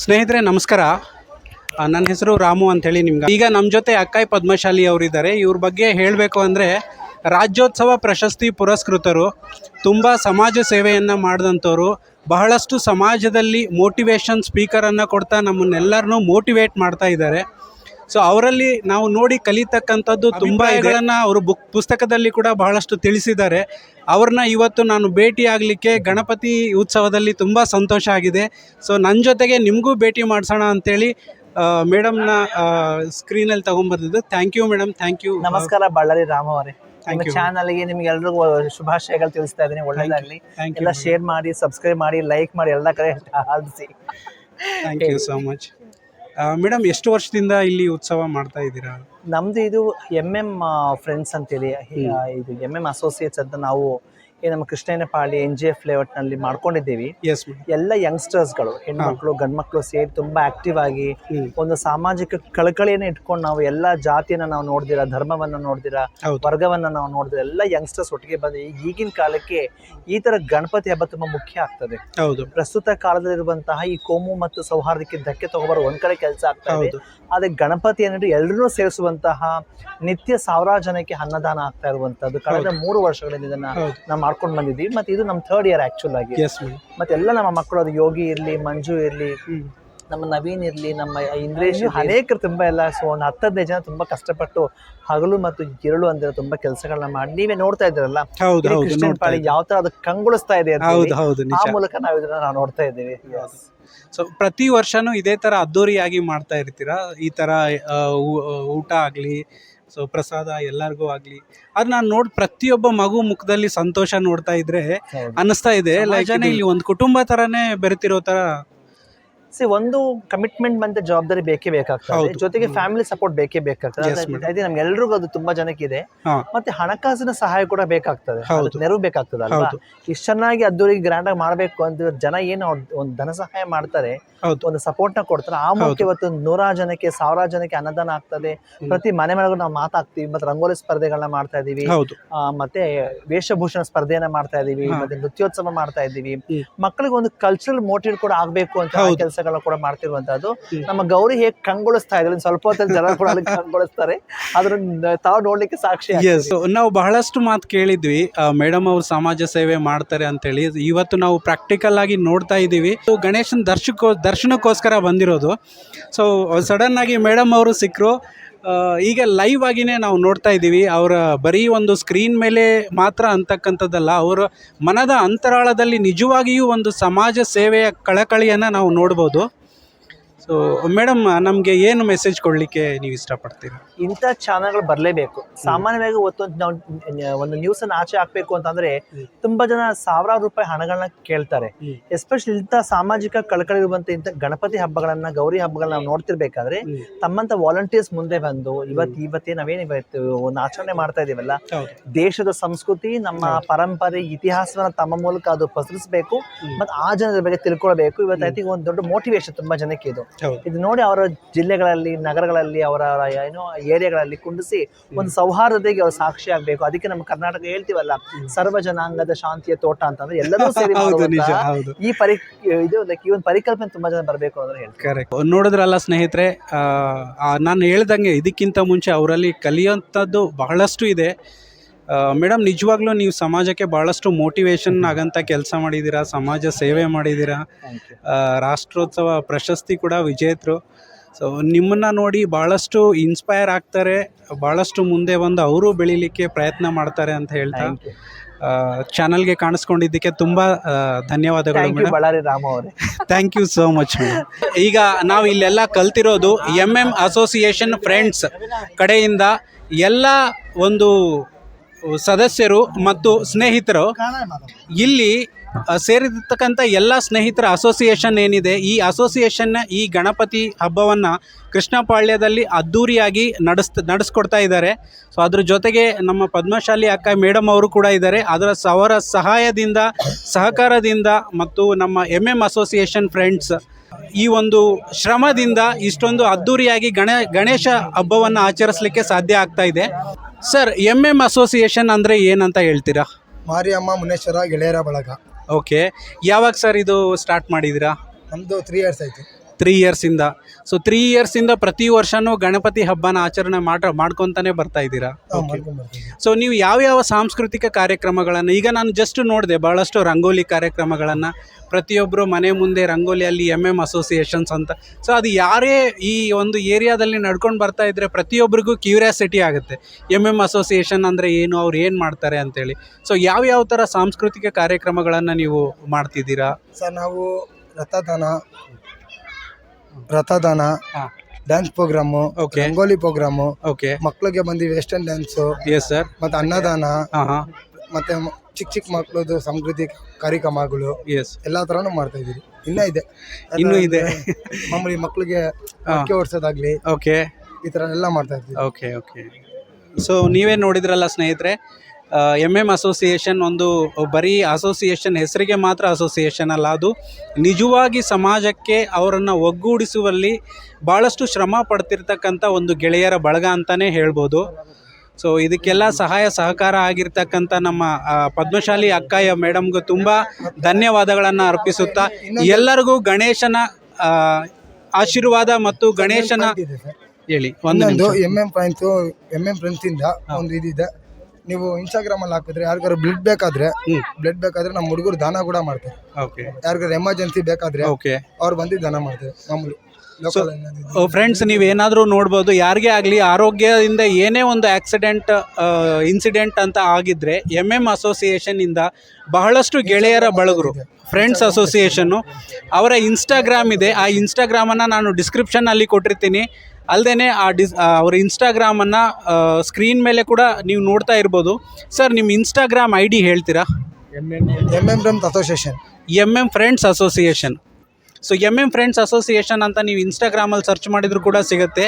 ಸ್ನೇಹಿತರೆ ನಮಸ್ಕಾರ. ನನ್ನ ಹೆಸರು ರಾಮು ಅಂಥೇಳಿ. ನಿಮ್ಗೆ ಈಗ ನಮ್ಮ ಜೊತೆ ಅಕ್ಕಾಯಿ ಪದ್ಮಶಾಲಿ ಅವರಿದ್ದಾರೆ. ಇವ್ರ ಬಗ್ಗೆ ಹೇಳಬೇಕು ಅಂದರೆ ರಾಜ್ಯೋತ್ಸವ ಪ್ರಶಸ್ತಿ ಪುರಸ್ಕೃತರು, ತುಂಬ ಸಮಾಜ ಸೇವೆಯನ್ನು ಮಾಡಿದಂಥವ್ರು, ಬಹಳಷ್ಟು ಸಮಾಜದಲ್ಲಿ ಮೋಟಿವೇಶನ್ ಸ್ಪೀಕರನ್ನು ಕೊಡ್ತಾ ನಮ್ಮನ್ನೆಲ್ಲರನ್ನೂ ಮೋಟಿವೇಟ್ ಮಾಡ್ತಾ ಇದ್ದಾರೆ. ಸೊ ಅವರಲ್ಲಿ ನಾವು ನೋಡಿ ಕಲಿತಕ್ಕಂಥದ್ದು ತುಂಬ ಇದನ್ನು ಅವರು ಪುಸ್ತಕದಲ್ಲಿ ಕೂಡ ಬಹಳಷ್ಟು ತಿಳಿಸಿದ್ದಾರೆ. ಅವ್ರನ್ನ ಇವತ್ತು ನಾನು ಭೇಟಿ ಆಗಲಿಕ್ಕೆ ಗಣಪತಿ ಉತ್ಸವದಲ್ಲಿ ತುಂಬ ಸಂತೋಷ ಆಗಿದೆ. ಸೊ ನನ್ನ ಜೊತೆಗೆ ನಿಮಗೂ ಭೇಟಿ ಮಾಡಿಸೋಣ ಅಂಥೇಳಿ ಮೇಡಮ್ನ ಸ್ಕ್ರೀನಲ್ಲಿ ತೊಗೊಂಬಂದಿದ್ದು. Thank you madam, thank you. ನಮಸ್ಕಾರ ಬಳ್ಳಾರಿ ರಾಮ ಅವರೇ. ನಿಮ್ಮ ಚಾನಲ್ಗೆ ನಿಮ್ಗೆ ಎಲ್ರಿಗೂ ಶುಭಾಶಯಗಳು ತಿಳಿಸ್ತಾ ಇದ್ದೀನಿ. ಒಳ್ಳೇದಾಗಲಿ. ಎಲ್ಲ ಶೇರ್ ಮಾಡಿ, ಸಬ್ಸ್ಕ್ರೈಬ್ ಮಾಡಿ, ಲೈಕ್ ಮಾಡಿ, ಎಲ್ಲ ಕಡೆ ಆಲಿಸಿ. Thank you so much. Madam, ಎಷ್ಟು ವರ್ಷದಿಂದ ಇಲ್ಲಿ ಉತ್ಸವ ಮಾಡ್ತಾ ಇದ್ದೀರಾ? ನಮ್ದು ಇದು MM ಫ್ರೆಂಡ್ಸ್ ಅಂತೇಳಿ, ಇದು MM ಅಸೋಸಿಯೇಟ್ಸ್ ಅಂತ ನಾವು ನಮ್ಮ ಕೃಷ್ಣಯ್ಯನಪಾಳ್ಯ NGF ಲೇಔಟ್ನಲ್ಲಿ ಮಾಡ್ಕೊಂಡಿದ್ದೀವಿ. ಎಲ್ಲ ಯಂಗ್ಸ್ಟರ್ಸ್ಗಳು, ಹೆಣ್ಮಕ್ಳು ಗಂಡ್ಮಕ್ಳು ಸೇರಿ ತುಂಬಾ ಆಕ್ಟಿವ್ ಆಗಿ ಒಂದು ಸಾಮಾಜಿಕ ಕಳಕಳಿಯನ್ನು ಇಟ್ಕೊಂಡು ನಾವು ಎಲ್ಲ ಜಾತಿಯನ್ನ ನಾವು ನೋಡ್ದಿರ, ಧರ್ಮವನ್ನ ನೋಡ್ದಿರ, ವರ್ಗವನ್ನ ನಾವು ನೋಡಿದ್ರೆ ಎಲ್ಲ ಯಂಗ್ಸ್ಟರ್ಸ್ ಒಟ್ಟಿಗೆ ಬಂದು ಈಗಿನ ಕಾಲಕ್ಕೆ ಈ ತರ ಗಣಪತಿ ಹಬ್ಬ ತುಂಬಾ ಮುಖ್ಯ ಆಗ್ತದೆ. ಪ್ರಸ್ತುತ ಕಾಲದಲ್ಲಿರುವಂತಹ ಈ ಕೋಮು ಮತ್ತು ಸೌಹಾರ್ದಕ್ಕೆ ಧಕ್ಕೆ ತಗೋಬರೋ ಒಂದ್ ಕಡೆ ಕೆಲಸ ಆಗ್ತಾ ಇದೆ. ಆದ್ರೆ ಗಣಪತಿ ಏನಿಟ್ಟು ಎಲ್ಲರೂ ಸೇರಿಸುವಂತಹ ನಿತ್ಯ ಸಾವಿರಾರು ಜನಕ್ಕೆ ಅನ್ನದಾನ ಆಗ್ತಾ ಇರುವಂತದ್ದು ಕಳೆದ 3 ವರ್ಷಗಳಿಂದ ಇದನ್ನ ನಾವು ಮಾಡ್ಕೊಂಡು ಬಂದಿದ್ದೀವಿ. ಮತ್ತೆ ಇದು ನಮ್ಮ 3rd ಇಯರ್ ಆಕ್ಚುಲ್ ಆಗಿ. ಮತ್ತೆ ಎಲ್ಲ ನಮ್ಮ ಮಕ್ಕಳು, ಅದು ಯೋಗಿ ಇರ್ಲಿ, ಮಂಜು ಇರ್ಲಿ, ನಮ್ಮ ನವೀನ್ ಇರ್ಲಿ, ನಮ್ಮ ಇಂದ್ರೇಶ್, ಅನೇಕರು ತುಂಬಾ ಎಲ್ಲ. ಸೊ ಒಂದು 10-15 ಜನ ತುಂಬಾ ಕಷ್ಟಪಟ್ಟು ಹಗಲು ಮತ್ತು ಇರುಳು ಅಂದ್ರೆ ತುಂಬಾ ಕೆಲಸಗಳನ್ನ ಮಾಡಿ ನೀವೇ ನೋಡ್ತಾ ಇದ್ರಲ್ಲ ಕೃಷ್ಣಪಾಳಿ ಯಾವ ತರ ಅದು ಕಂಗೊಳಿಸ್ತಾ ಇದೆ, ಆ ಮೂಲಕ ನಾವು ಇದನ್ನ ನೋಡ್ತಾ ಇದ್ದೀವಿ. ಸೊ ಪ್ರತಿ ವರ್ಷನೂ ಇದೇ ತರ ಅದ್ದೂರಿಯಾಗಿ ಮಾಡ್ತಾ ಇರ್ತೀರಾ? ಈ ತರ ಊಟ ಆಗ್ಲಿ, ಸೊ ಪ್ರಸಾದ ಎಲ್ಲರಿಗೂ ಆಗ್ಲಿ, ಅದು ನಾನು ನೋಡಿ ಪ್ರತಿಯೊಬ್ಬ ಮಗು ಮುಖದಲ್ಲಿ ಸಂತೋಷ ನೋಡ್ತಾ ಇದ್ರೆ ಅನ್ನಿಸ್ತಾ ಇದೆ ಇಲ್ಲಿ ಒಂದು ಕುಟುಂಬ ತರನೇ ಬೆರೆತಿರೋ ತರ. ಒಂದು ಕಮಿಟ್ಮೆಂಟ್ ಮತ್ತೆ ಜವಾಬ್ದಾರಿ ಬೇಕೇ ಬೇಕಾಗ್ತದೆ, ಜೊತೆಗೆ ಫ್ಯಾಮಿಲಿ ಸಪೋರ್ಟ್ ಬೇಕೇ ಬೇಕಾಗ್ತದೆ. ಅದೇ ನಮ್ಗೆಲ್ರಿಗೂ ಅದು ತುಂಬಾ ಜನಕ್ಕೆ ಇದೆ. ಮತ್ತೆ ಹಣಕಾಸಿನ ಸಹಾಯ ಕೂಡ ಬೇಕಾಗ್ತದೆ, ನೆರವು ಬೇಕಾಗ್ತದೆ ಅಲ್ವಾ? ಇಷ್ಟು ಚೆನ್ನಾಗಿ ಅದ್ದೂರಿಗೆ ಗ್ರ್ಯಾಂಡ್ ಆಗಿ ಮಾಡ್ಬೇಕು ಅಂತ ಜನ ಏನು ಒಂದು ಧನ ಸಹಾಯ ಮಾಡ್ತಾರೆ, ಒಂದು ಸಪೋರ್ಟ್ ನ ಕೊಡ್ತಾರೆ. ಆ ಮೂಲಕ ಇವತ್ತು 100 ಜನಕ್ಕೆ 1000 ಜನಕ್ಕೆ ಅನ್ನದಾನ ಆಗ್ತದೆ. ಪ್ರತಿ ಮನೆ ಮನೆಗೂ ನಾವು ಮಾತಾಡ್ತೀವಿ. ಮತ್ತೆ ರಂಗೋಲಿ ಸ್ಪರ್ಧೆಗಳನ್ನ ಮಾಡ್ತಾ ಇದೀವಿ, ಮತ್ತೆ ವೇಷಭೂಷಣ ಸ್ಪರ್ಧೆಯನ್ನ ಮಾಡ್ತಾ ಇದೀವಿ, ಮತ್ತೆ ನೃತ್ಯೋತ್ಸವ ಮಾಡ್ತಾ ಇದೀವಿ. ಮಕ್ಕಳಿಗೆ ಒಂದು ಕಲ್ಚರಲ್ ಮೋಟಿವೇಟ್ ಕೂಡ ಆಗ್ಬೇಕು ಅಂತ ಕೆಲಸಗಳನ್ನ ಕೂಡ ಮಾಡ್ತಿರುವಂತದ್ದು. ನಮ್ಮ ಗೌರಿ ಹೇಗೆ ಕಂಗೊಳಿಸ್ತಾ ಇದ್ರೆ ಸ್ವಲ್ಪ ಹೊತ್ತಲ್ಲಿ ಜನ ಕೂಡ ಅಲ್ಲಿ ಕಂಗೊಳಿಸ್ತಾರೆ. ಅದನ್ನ ತಾವು ನೋಡ್ಲಿಕ್ಕೆ ಸಾಕ್ಷಿ. ನಾವು ಬಹಳಷ್ಟು ಮಾತು ಕೇಳಿದ್ವಿ, ಮೇಡಮ್ ಅವ್ರು ಸಮಾಜ ಸೇವೆ ಮಾಡ್ತಾರೆ ಅಂತ ಹೇಳಿ. ಇವತ್ತು ನಾವು ಪ್ರಾಕ್ಟಿಕಲ್ ಆಗಿ ನೋಡ್ತಾ ಇದ್ದೀವಿ. ಗಣೇಶನ್ ದರ್ಶನಕ್ಕೋಸ್ಕರ ಬಂದಿರೋದು. ಸೊ ಸಡನ್ ಆಗಿ ಮೇಡಮ್ ಅವರು ಸಿಕ್ಕರು. ಈಗ ಲೈವ್ ಆಗಿನೇ ನಾವು ನೋಡ್ತಾ ಇದ್ದೀವಿ. ಅವರ ಬರೀ ಒಂದು ಸ್ಕ್ರೀನ್ ಮೇಲೆ ಮಾತ್ರ ಅಂತಕ್ಕಂಥದ್ದಲ್ಲ, ಅವರ ಮನದ ಅಂತರಾಳದಲ್ಲಿ ನಿಜವಾಗಿಯೂ ಒಂದು ಸಮಾಜ ಸೇವೆಯ ಕಳಕಳಿಯನ್ನು ನಾವು ನೋಡ್ಬೋದು. ಸೊ ಮೇಡಮ್, ನಮಗೆ ಏನು ಮೆಸೇಜ್ ಕೊಡಲಿಕ್ಕೆ ನೀವು ಇಷ್ಟಪಡ್ತೀರಾ? ಇಂಥ ಚಾನಲ್ಗಳು ಬರಲೇಬೇಕು. ಸಾಮಾನ್ಯವಾಗಿ ಒಂದು ನ್ಯೂಸ್ ಅನ್ನು ಆಚೆ ಹಾಕ್ಬೇಕು ಅಂತಂದ್ರೆ ತುಂಬಾ ಜನ ಸಾವಿರಾರು ರೂಪಾಯಿ ಹಣಗಳನ್ನ ಕೇಳ್ತಾರೆ. ಎಸ್ಪೆಷಲಿ ಇಂಥ ಸಾಮಾಜಿಕ ಕಳಕಳಿ ಇರುವಂತ ಇಂಥ ಗಣಪತಿ ಹಬ್ಬಗಳನ್ನ, ಗೌರಿ ಹಬ್ಬಗಳನ್ನ ನಾವು ನೋಡ್ತಿರ್ಬೇಕಾದ್ರೆ ತಮ್ಮಂತ ವಾಲಂಟಿಯರ್ಸ್ ಮುಂದೆ ಬಂದು ಇವತ್ತೇ ನಾವೇನಿವತ್ತು ಒಂದು ಆಚರಣೆ ಮಾಡ್ತಾ ಇದೀವಲ್ಲ, ದೇಶದ ಸಂಸ್ಕೃತಿ, ನಮ್ಮ ಪರಂಪರೆ, ಇತಿಹಾಸವನ್ನ ತಮ್ಮ ಮೂಲಕ ಅದು ಪಸರಿಸಬೇಕು, ಮತ್ತೆ ಆ ಜನರ ಬಗ್ಗೆ ತಿಳ್ಕೊಳ್ಬೇಕು. ಇವತ್ತು ಐ ಥಿಂಕ್ ಒಂದು ದೊಡ್ಡ ಮೋಟಿವೇಶನ್ ತುಂಬಾ ಜನಕ್ಕೆ ಇದು ನೋಡಿ ಅವರ ಜಿಲ್ಲೆಗಳಲ್ಲಿ, ನಗರಗಳಲ್ಲಿ, ಅವರ ಏರಿಯಾಗಳಲ್ಲಿ ಕುಂಡಿಸಿ ಒಂದು ಸೌಹಾರ್ದತೆಗೆ ಅವ್ರು ಸಾಕ್ಷಿ ಆಗ್ಬೇಕು. ಅದಕ್ಕೆ ನಮ್ಮ ಕರ್ನಾಟಕ ಹೇಳ್ತೀವಲ್ಲ, ಸರ್ವ ಜನಾಂಗದ ಶಾಂತಿಯ ತೋಟ ಅಂತಂದ್ರೆ ಎಲ್ಲರೂ ಸೇರಿ ಈ ಒಂದು ಪರಿಕಲ್ಪನೆ ತುಂಬಾ ಜನ ಬರಬೇಕು ಅಂದ್ರೆ ಹೇಳ್ತಾರೆ. ನೋಡಿದ್ರಲ್ಲ ಸ್ನೇಹಿತರೆ, ನಾನು ಹೇಳ್ದಂಗೆ ಇದಕ್ಕಿಂತ ಮುಂಚೆ ಅವರಲ್ಲಿ ಕಲಿಯುವಂಥದ್ದು ಬಹಳಷ್ಟು ಇದೆ. ಮೇಡಮ್, ನಿಜವಾಗ್ಲೂ ನೀವು ಸಮಾಜಕ್ಕೆ ಭಾಳಷ್ಟು ಮೋಟಿವೇಶನ್ ಆಗಂತ ಕೆಲಸ ಮಾಡಿದ್ದೀರಾ, ಸಮಾಜ ಸೇವೆ ಮಾಡಿದ್ದೀರಾ, ರಾಷ್ಟ್ರೋತ್ಸವ ಪ್ರಶಸ್ತಿ ಕೂಡ ವಿಜೇತರು. ಸೊ ನಿಮ್ಮನ್ನು ನೋಡಿ ಭಾಳಷ್ಟು ಇನ್ಸ್ಪೈರ್ ಆಗ್ತಾರೆ, ಭಾಳಷ್ಟು ಮುಂದೆ ಬಂದು ಅವರು ಬೆಳೀಲಿಕ್ಕೆ ಪ್ರಯತ್ನ ಮಾಡ್ತಾರೆ ಅಂತ ಹೇಳ್ತಾ ಚಾನಲ್ಗೆ ಕಾಣಿಸ್ಕೊಂಡಿದ್ದಕ್ಕೆ ತುಂಬ ಧನ್ಯವಾದಗಳು ಬಳ್ಳಾರಿ ರಾಮ ಅವರೇ. Thank you so much madam. ಈಗ ನಾವು ಇಲ್ಲೆಲ್ಲ ಕಲ್ತಿರೋದು MM ಅಸೋಸಿಯೇಷನ್ ಫ್ರೆಂಡ್ಸ್ ಕಡೆಯಿಂದ ಎಲ್ಲ ಒಂದು ಸದಸ್ಯರು ಮತ್ತು ಸ್ನೇಹಿತರು, ಇಲ್ಲಿ ಸೇರಿರ್ತಕ್ಕಂಥ ಎಲ್ಲ ಸ್ನೇಹಿತರ ಅಸೋಸಿಯೇಷನ್ ಏನಿದೆ, ಈ ಅಸೋಸಿಯೇಷನ್ನ ಈ ಗಣಪತಿ ಹಬ್ಬವನ್ನು ಕೃಷ್ಣಪಾಳ್ಯದಲ್ಲಿ ಅದ್ಧೂರಿಯಾಗಿ ನಡೆಸ್ಕೊಡ್ತಾ ಇದ್ದಾರೆ. ಸೊ ಅದ್ರ ಜೊತೆಗೆ ನಮ್ಮ ಪದ್ಮಶಾಲಿ ಅಕ್ಕ ಮೇಡಮ್ ಅವರು ಕೂಡ ಇದ್ದಾರೆ. ಅವರ ಸಹಾಯದಿಂದ, ಸಹಕಾರದಿಂದ ಮತ್ತು ನಮ್ಮ MM ಅಸೋಸಿಯೇಷನ್ ಫ್ರೆಂಡ್ಸ್ ಈ ಒಂದು ಶ್ರಮದಿಂದ ಇಷ್ಟೊಂದು ಅದ್ಧೂರಿಯಾಗಿ ಗಣೇಶ ಹಬ್ಬವನ್ನು ಆಚರಿಸಲಿಕ್ಕೆ ಸಾಧ್ಯ ಆಗ್ತಾ ಇದೆ. ಸರ್, MM ಅಸೋಸಿಯೇಷನ್ ಅಂದರೆ ಏನಂತ ಹೇಳ್ತೀರಾ? ಮಾರಿಯಮ್ಮ ಮುನೇಶ್ವರ ಗೆಳೆಯರ ಬಳಗ. ಓಕೆ, ಯಾವಾಗ ಸರ್ ಇದು ಸ್ಟಾರ್ಟ್ ಮಾಡಿದ್ದೀರಾ? ನಮ್ಮದು 3 years ಆಯಿತು. 3 ಇಯರ್ಸಿಂದ. ಸೊ 3 ಇಯರ್ಸಿಂದ ಪ್ರತಿ ವರ್ಷವೂ ಗಣಪತಿ ಹಬ್ಬನ ಆಚರಣೆ ಮಾಡ್ಕೊತಾನೆ ಬರ್ತಾ ಇದ್ದೀರಾ? ಸೊ ನೀವು ಯಾವ್ಯಾವ ಸಾಂಸ್ಕೃತಿಕ ಕಾರ್ಯಕ್ರಮಗಳನ್ನು, ಈಗ ನಾನು ಜಸ್ಟ್ ನೋಡಿದೆ ಭಾಳಷ್ಟು ರಂಗೋಲಿ ಕಾರ್ಯಕ್ರಮಗಳನ್ನು, ಪ್ರತಿಯೊಬ್ಬರು ಮನೆ ಮುಂದೆ ರಂಗೋಲಿಯಲ್ಲಿ MM ಅಸೋಸಿಯೇಷನ್ಸ್ ಅಂತ. ಸೊ ಅದು ಯಾರೇ ಈ ಒಂದು ಏರಿಯಾದಲ್ಲಿ ನಡ್ಕೊಂಡು ಬರ್ತಾ ಇದ್ದರೆ ಪ್ರತಿಯೊಬ್ಬರಿಗೂ ಕ್ಯೂರಿಯಾಸಿಟಿ ಆಗುತ್ತೆ, MM ಅಸೋಸಿಯೇಷನ್ ಅಂದರೆ ಏನು, ಅವ್ರು ಏನು ಮಾಡ್ತಾರೆ ಅಂತೇಳಿ. ಸೊ ಯಾವ್ಯಾವ ಥರ ಸಾಂಸ್ಕೃತಿಕ ಕಾರ್ಯಕ್ರಮಗಳನ್ನು ನೀವು ಮಾಡ್ತಿದ್ದೀರಾ? ಸರ್ ನಾವು ರಥದಾನ, ಡ್ಯಾನ್ಸ್ ಪ್ರೋಗ್ರಾಮು, ರಂಗೋಲಿ ಪ್ರೋಗ್ರಾಮು, ಮಕ್ಕಳಿಗೆ ಬಂದು ವೆಸ್ಟರ್ನ್ ಡ್ಯಾನ್ಸು, ಎಸ್ ಸರ್, ಮತ್ತೆ ಅನ್ನದಾನ, ಮತ್ತೆ ಚಿಕ್ಕ ಮಕ್ಕಳದು ಸಾಂಸ್ಕೃತಿಕ ಕಾರ್ಯಕ್ರಮಗಳು, ಎಲ್ಲಾ ತರಾನು ಮಾಡ್ತಾ ಇದೀವಿ. ಇನ್ನೂ ಇದೆ ಮಾಮೂಲಿ ಮಕ್ಕಳಿಗೆ ಓಡಿಸೋದಾಗ್ಲಿ, ಈ ತರ ಎಲ್ಲ ಮಾಡ್ತಾ ಇದ್ದೀವಿ. ಓಕೆ. ಸೊ ನೀವೇ ನೋಡಿದ್ರಲ್ಲ ಸ್ನೇಹಿತರೆ, MM ಅಸೋಸಿಯೇಷನ್ ಒಂದು ಬರೀ ಅಸೋಸಿಯೇಷನ್ ಹೆಸರಿಗೆ ಮಾತ್ರ ಅಸೋಸಿಯೇಷನ್ ಅಲ್ಲ, ಅದು ನಿಜವಾಗಿ ಸಮಾಜಕ್ಕೆ ಅವರನ್ನು ಒಗ್ಗೂಡಿಸುವಲ್ಲಿ ಭಾಳಷ್ಟು ಶ್ರಮ ಪಡ್ತಿರ್ತಕ್ಕಂಥ ಒಂದು ಗೆಳೆಯರ ಬಳಗ ಅಂತಲೇ ಹೇಳ್ಬೋದು. ಸೊ ಇದಕ್ಕೆಲ್ಲ ಸಹಕಾರ ಆಗಿರ್ತಕ್ಕಂಥ ನಮ್ಮ ಪದ್ಮಶಾಲಿ ಅಕ್ಕಯ್ಯ ಮೇಡಮ್ಗೂ ತುಂಬ ಧನ್ಯವಾದಗಳನ್ನು ಅರ್ಪಿಸುತ್ತಾ, ಎಲ್ಲರಿಗೂ ಗಣೇಶನ ಆಶೀರ್ವಾದ ಮತ್ತು ಗಣೇಶನ ಹೇಳಿ. ಒಂದೊಂದು MM ಫ್ರೆಂಡ್ಸ್ ಇಂದ ಒಂದು ಇದಿದೆ, ನೀವು ಇನ್ಸ್ಟಾಗ್ರಾಮ್ ಅಲ್ಲಿ ಹಾಕಿದ್ರೆ ಯಾರಿಗಾರು ಬ್ಲಡ್ ಬೇಕಾದ್ರೆ ನಮ್ಮ ಹುಡುಗರು ದಾನ ಕೂಡ ಮಾಡ್ತಾರೆ. ಯಾರಿಗಾರು ಎಮರ್ಜೆನ್ಸಿ ಬೇಕಾದ್ರೆ ಅವ್ರು ಬಂದು ದಾನ ಮಾಡ್ತಾರೆ ಮಾಮೂಲಿ. ಫ್ರೆಂಡ್ಸ್, ನೀವೇನಾದರೂ ನೋಡ್ಬೋದು, ಯಾರಿಗೇ ಆಗಲಿ ಆರೋಗ್ಯದಿಂದ ಏನೇ ಒಂದು ಆಕ್ಸಿಡೆಂಟ್ ಇನ್ಸಿಡೆಂಟ್ ಅಂತ ಆಗಿದ್ರೆ MM ಅಸೋಸಿಯೇಷನ್ನಿಂದ ಬಹಳಷ್ಟು ಗೆಳೆಯರ ಬಳಗರು, ಫ್ರೆಂಡ್ಸ್ ಅಸೋಸಿಯೇಷನ್ನು ಅವರ ಇನ್ಸ್ಟಾಗ್ರಾಮ್ ಇದೆ. ಆ ಇನ್ಸ್ಟಾಗ್ರಾಮನ್ನು ನಾನು ಡಿಸ್ಕ್ರಿಪ್ಷನ್ನಲ್ಲಿ ಕೊಟ್ಟಿರ್ತೀನಿ. ಅಲ್ಲದೆ ಅವ್ರ ಇನ್ಸ್ಟಾಗ್ರಾಮನ್ನು ಸ್ಕ್ರೀನ್ ಮೇಲೆ ಕೂಡ ನೀವು ನೋಡ್ತಾ ಇರ್ಬೋದು. ಸರ್, ನಿಮ್ಮ ಇನ್ಸ್ಟಾಗ್ರಾಮ್ ID ಹೇಳ್ತೀರಾ? MM friends association. So MM friends association ಅಂತ ನೀವು ಇನ್ಸ್ಟಾಗ್ರಾಮಲ್ಲಿ ಸರ್ಚ್ ಮಾಡಿದರೂ ಕೂಡ ಸಿಗುತ್ತೆ.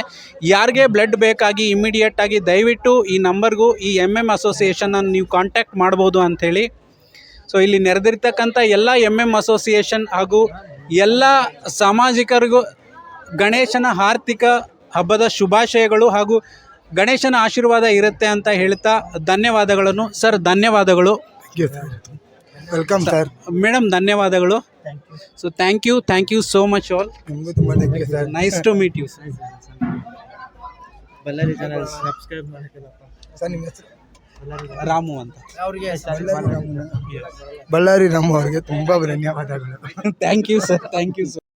ಯಾರಿಗೆ ಬ್ಲಡ್ ಬೇಕಾಗಿ ಇಮಿಡಿಯೇಟಾಗಿ ದಯವಿಟ್ಟು ಈ ನಂಬರ್ಗೂ ಈ MM ಅಸೋಸಿಯೇಷನನ್ನು ನೀವು ಕಾಂಟ್ಯಾಕ್ಟ್ ಮಾಡ್ಬೋದು ಅಂಥೇಳಿ. ಸೊ ಇಲ್ಲಿ ನೆರೆದಿರ್ತಕ್ಕಂಥ ಎಲ್ಲ MM ಅಸೋಸಿಯೇಷನ್ ಹಾಗೂ ಎಲ್ಲ ಸಾಮಾಜಿಕರಿಗೂ ಗಣೇಶನ ಆರ್ಥಿಕ ಹಬ್ಬದ ಶುಭಾಶಯಗಳು ಹಾಗೂ ಗಣೇಶನ ಆಶೀರ್ವಾದ ಇರುತ್ತೆ ಅಂತ ಹೇಳ್ತಾ ಧನ್ಯವಾದಗಳನ್ನು. ಸರ್, ಧನ್ಯವಾದಗಳು. Welcome sir. ಮೇಡಮ್, ಧನ್ಯವಾದಗಳು. So thank you so much all. Nice to meet you. Bellary channel subscribe sir. ನಿಮ್ಮ ಹೆಸರು? ರಾಮು ಅಂತ. ಬಳ್ಳಾರಿ ರಾಮು ಅವರಿಗೆ ತುಂಬ ಧನ್ಯವಾದಗಳು. Thank you sir.